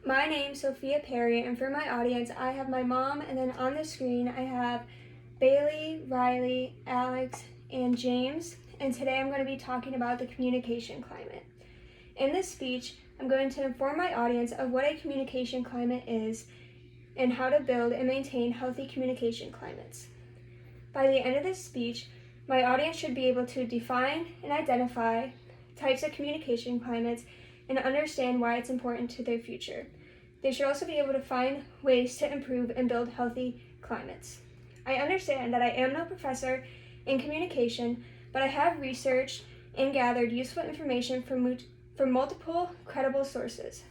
My name's Sophia Perry, and for my audience, I have my mom, and then on the screen, I have Bailey, Riley, Alex, and James, and today I'm going to be talking about the communication climate. In this speech, I'm going to inform my audience of what a communication climate is and how to build and maintain healthy communication climates. By the end of this speech, my audience should be able to define and identify types of communication climates and understand why it's important to their future. They should also be able to find ways to improve and build healthy climates. I understand that I am no professor in communication, but I have researched and gathered useful information from multiple credible sources.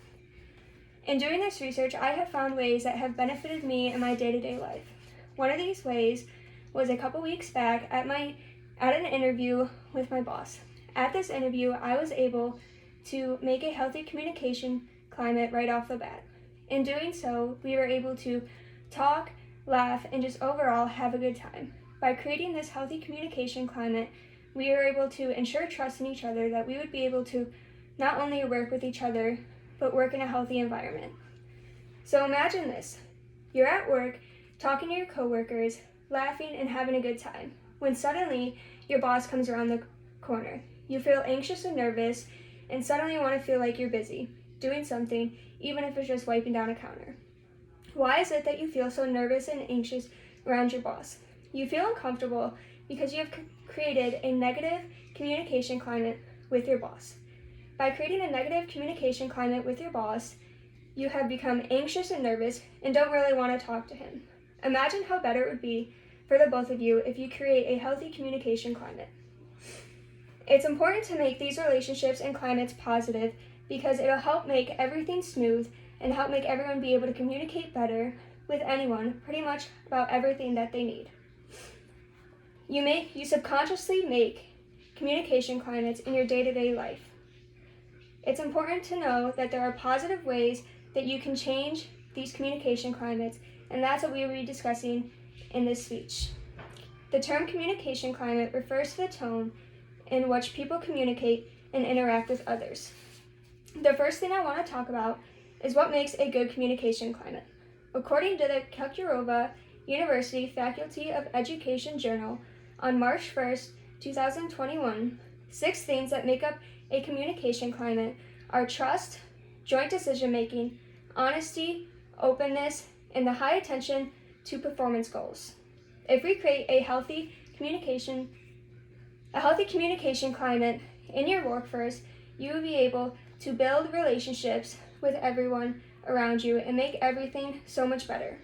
In doing this research, I have found ways that have benefited me in my day-to-day life. One of these ways was a couple weeks back at an interview with my boss. At this interview, I was able to make a healthy communication climate right off the bat. In doing so, we were able to talk, laugh, and just overall have a good time. By creating this healthy communication climate, we were able to ensure trust in each other, that we would be able to not only work with each other, but work in a healthy environment. So imagine this. You're at work, talking to your coworkers, laughing and having a good time, when suddenly your boss comes around the corner. You feel anxious and nervous, and suddenly you want to feel like you're busy, doing something, even if it's just wiping down a counter. Why is it that you feel so nervous and anxious around your boss? You feel uncomfortable because you have created a negative communication climate with your boss. By creating a negative communication climate with your boss, you have become anxious and nervous and don't really want to talk to him. Imagine how better it would be for the both of you if you create a healthy communication climate. It's important to make these relationships and climates positive because it'll help make everything smooth and help make everyone be able to communicate better with anyone pretty much about everything that they need. You subconsciously make communication climates in your day-to-day life. It's important to know that there are positive ways that you can change these communication climates, and that's what we will be discussing in this speech. The term communication climate refers to the tone in which people communicate and interact with others. The first thing I want to talk about is what makes a good communication climate. According to the Kukurova University Faculty of Education Journal on March 1st, 2021, 6 things that make up a communication climate are trust, joint decision-making, honesty, openness, and the high attention to performance goals. If we create a healthy communication climate in your workforce, you will be able to build relationships with everyone around you and make everything so much better.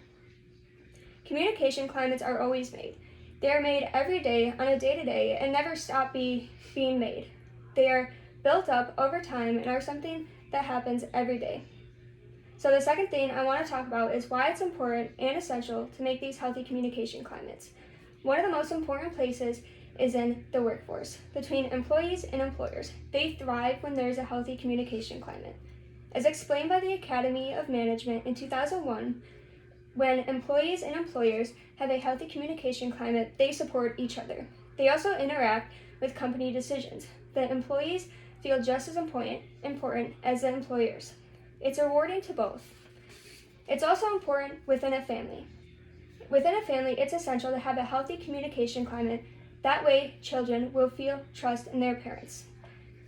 Communication climates are always made. They are made every day on a day-to-day and never stop being made. They are built up over time and are something that happens every day. So the second thing I want to talk about is why it's important and essential to make these healthy communication climates. One of the most important places is in the workforce, between employees and employers. They thrive when there is a healthy communication climate. As explained by the Academy of Management in 2001, when employees and employers have a healthy communication climate, they support each other. They also interact with company decisions. The employees feel just as important as the employers. It's rewarding to both. It's also important within a family. Within a family, it's essential to have a healthy communication climate. That way, children will feel trust in their parents.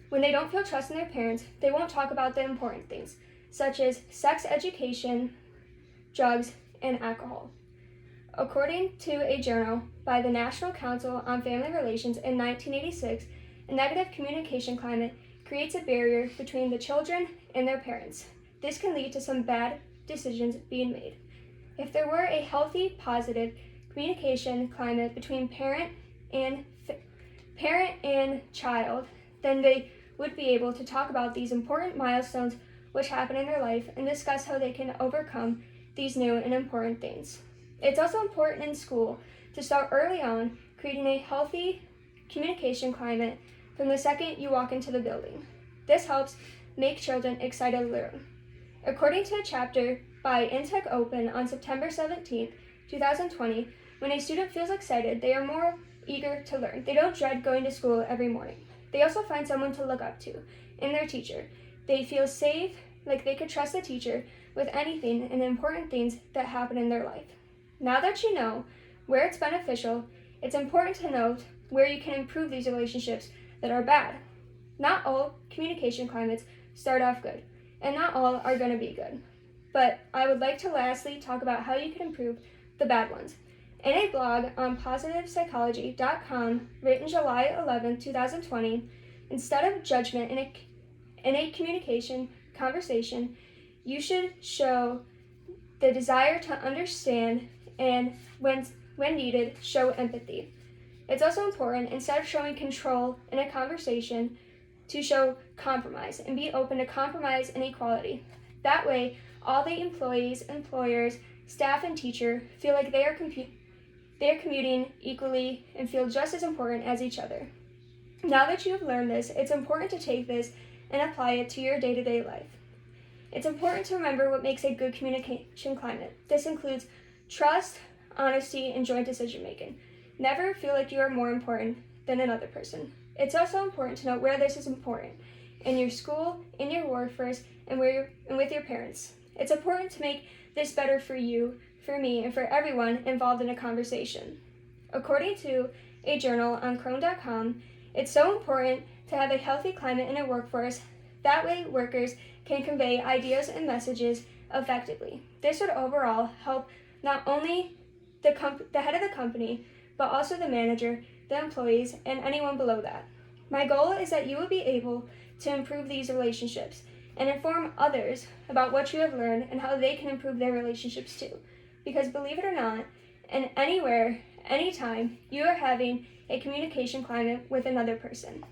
When they don't feel trust in their parents, they won't talk about the important things, such as sex education, drugs, and alcohol. According to a journal by the National Council on Family Relations in 1986, a negative communication climate creates a barrier between the children and their parents. This can lead to some bad decisions being made. If there were a healthy, positive communication climate between parent and child, then they would be able to talk about these important milestones which happen in their life and discuss how they can overcome these new and important things. It's also important in school to start early on creating a healthy communication climate from the second you walk into the building. This helps make children excited to learn. According to a chapter by Intech Open on September 17, 2020, when a student feels excited, they are more eager to learn. They don't dread going to school every morning. They also find someone to look up to in their teacher. They feel safe like they could trust the teacher with anything and important things that happen in their life. Now that you know where it's beneficial, it's important to note where you can improve these relationships that are bad. Not all communication climates start off good, and not all are going to be good. But I would like to lastly talk about how you can improve the bad ones. In a blog on positivepsychology.com written July 11, 2020, instead of judgment in a communication conversation, you should show the desire to understand and, when needed, show empathy. It's also important, instead of showing control in a conversation, to show compromise and be open to compromise and equality. That way, all the employees, employers, staff, and teacher feel like they are commuting equally and feel just as important as each other. Now that you have learned this, it's important to take this and apply it to your day-to-day life. It's important to remember what makes a good communication climate. This includes trust, honesty, and joint decision-making. Never feel like you are more important than another person. It's also important to note where this is important: in your school, in your workforce, and with your parents. It's important to make this better for you, for me, and for everyone involved in a conversation. According to a journal on Comm, it's so important to have a healthy climate in a workforce. That way, workers can convey ideas and messages effectively. This would overall help not only the head of the company, but also the manager, the employees, and anyone below that. My goal is that you will be able to improve these relationships and inform others about what you have learned and how they can improve their relationships too. Because believe it or not, and anywhere, anytime, you are having a communication climate with another person.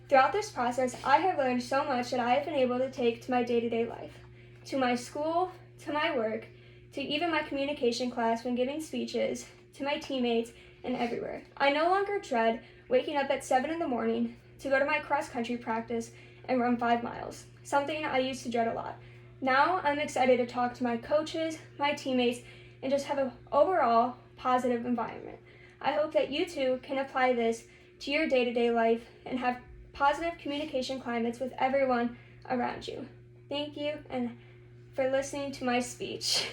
Throughout this process, I have learned so much that I have been able to take to my day-to-day life, to my school, to my work, to even my communication class when giving speeches, to my teammates, and everywhere. I no longer dread waking up at 7 in the morning to go to my cross-country practice and run 5 miles, something I used to dread a lot. Now I'm excited to talk to my coaches, my teammates, and just have an overall positive environment. I hope that you too can apply this to your day-to-day life and have positive communication climates with everyone around you. Thank you and for listening to my speech.